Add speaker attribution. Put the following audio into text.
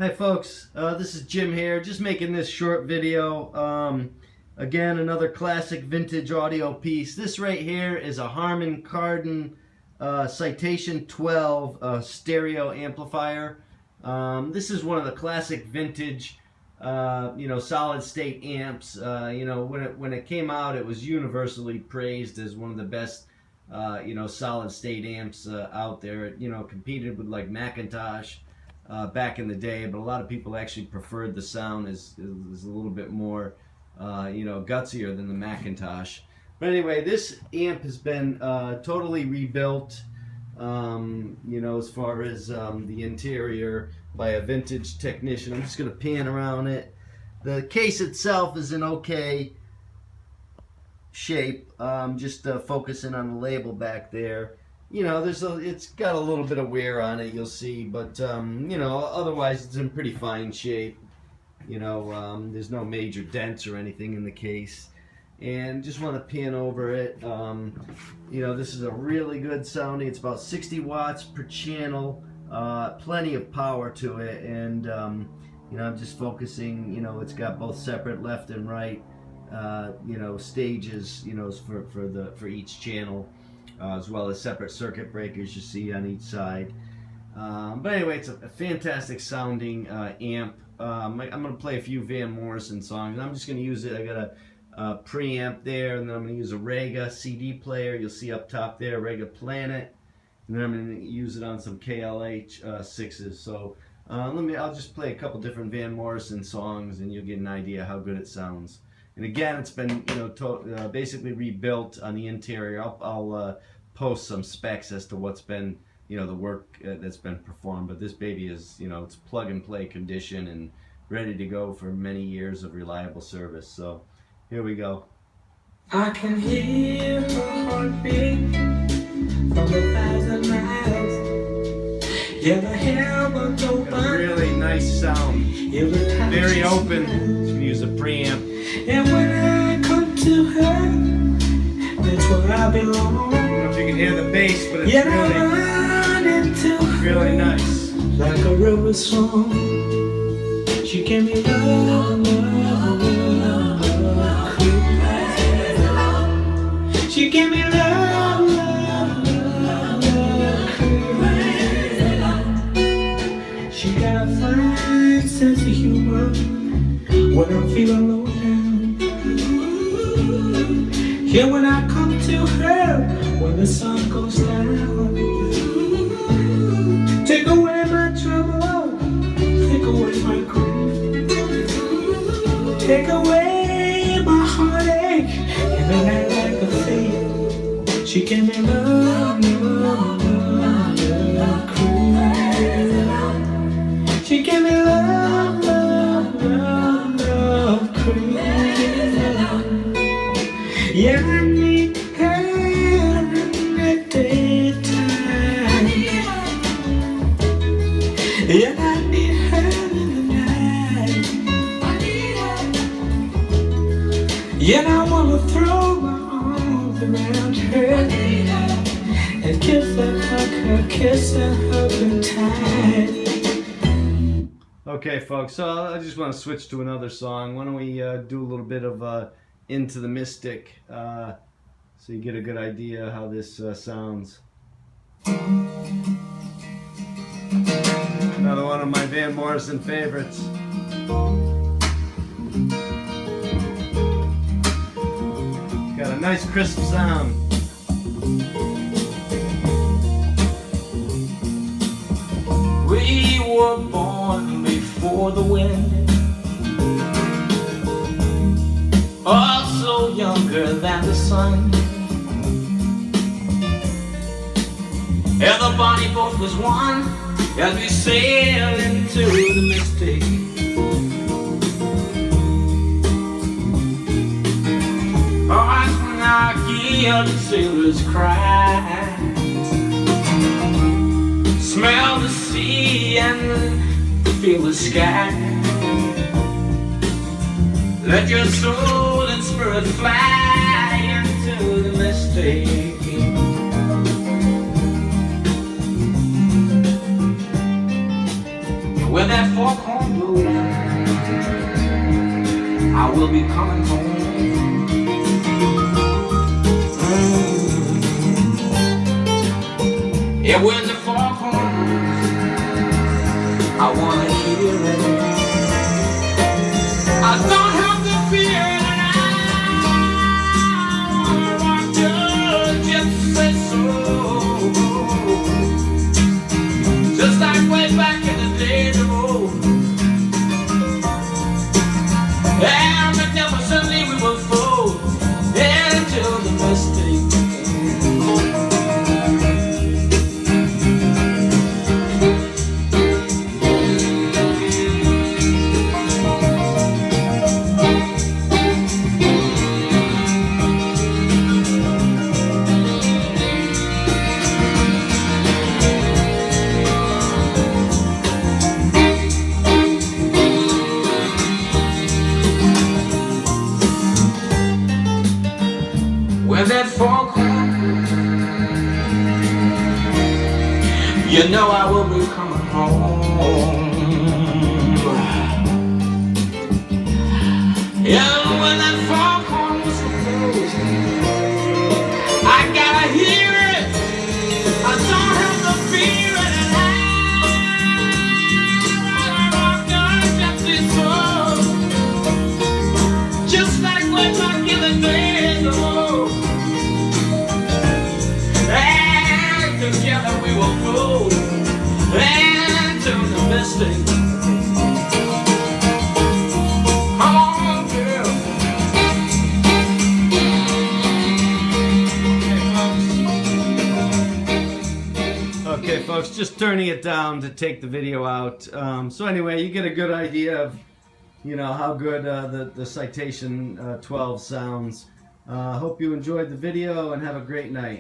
Speaker 1: Hi folks, this is Jim here, just making this short video. Again, another classic vintage audio piece. This right here is a Harman Kardon Citation 12 stereo amplifier. This is one of the classic vintage solid state amps. When it came out, it was universally praised as one of the best solid state amps out there. It competed with like Macintosh back in the day, but a lot of people actually preferred the sound is a little bit more gutsier than the Macintosh. But anyway, this amp has been totally rebuilt as far as the interior by a vintage technician. I'm just going to pan around it. The case itself is in okay shape. Just focusing on the label back there. It's got a little bit of wear on it, you'll see, but otherwise it's in pretty fine shape. There's no major dents or anything in the case. And just want to pan over it. This is a really good sounding. It's about 60 watts per channel, plenty of power to it, and I'm just focusing. It's got both separate left and right stages, for each channel. As well as separate circuit breakers you see on each side. But anyway, it's a fantastic sounding amp. I'm going to play a few Van Morrison songs. I'm just going to use it. I got a preamp there, and then I'm going to use a Rega CD player. You'll see up top there, Rega Planet. And then I'm going to use it on some KLH 6s. So I'll just play a couple different Van Morrison songs, and you'll get an idea how good it sounds. And again, it's been basically rebuilt on the interior. I'll post some specs as to what's been the work that's been performed. But this baby is it's plug and play condition and ready to go for many years of reliable service. So here we go.
Speaker 2: I can hear her heartbeat from 1,000 miles. Yeah, the hell was open.
Speaker 1: Got a really nice sound. Very open. Just gonna use a preamp.
Speaker 2: And when I come to her, that's where I belong.
Speaker 1: I don't know if you can hear the bass, but it's really nice.
Speaker 2: Like a river song. She gave me love, love, love, crazy. She gave me love, love, love, love, crazy. She got a fine sense of humor when I'm feeling low down. Yeah, when I come to her, when the sun goes down, take away my trouble, take away my grief, take away my heartache, and the night like a thief. She gave me love, love, love, love, crazy. She gave me love, love, love, love, crazy. Yeah, I need her in the daytime. Yeah, I need her in the night. Yeah, I wanna throw my arms around her and kiss her, hug her, kiss her, hug her tight.
Speaker 1: Okay, folks, so I just want to switch to another song. Why don't we do a little bit of Into the Mystic, so you get a good idea how this sounds. Another one of my Van Morrison favorites. Got a nice crisp sound.
Speaker 2: We were born before the wind, also younger than the sun. And the bonnie boat was one as we sailed into the mystic. Hearts when I hear the sailors cry, smell the sea and feel the sky. Let your soul and spirit fly into the mystic. when that foghorn blows, I will be coming home. And when the foghorn blows, I wanna hear it. I don't have to fear it. I just say so. Just like way back in the days of old. And magnificently we will fold into the mistake. When that foghorn blows, you know I will be coming home. And when that foghorn whistle blows, I gotta hear it. I don't have to fear it. And I'm gonna just be so. Just like way back in the days of old. Together we will go into the mystic. Come on, girl.
Speaker 1: Okay, folks, just turning it down to take the video out. So anyway, you get a good idea of, you know, how good the Citation 12 sounds. Hope you enjoyed the video and have a great night.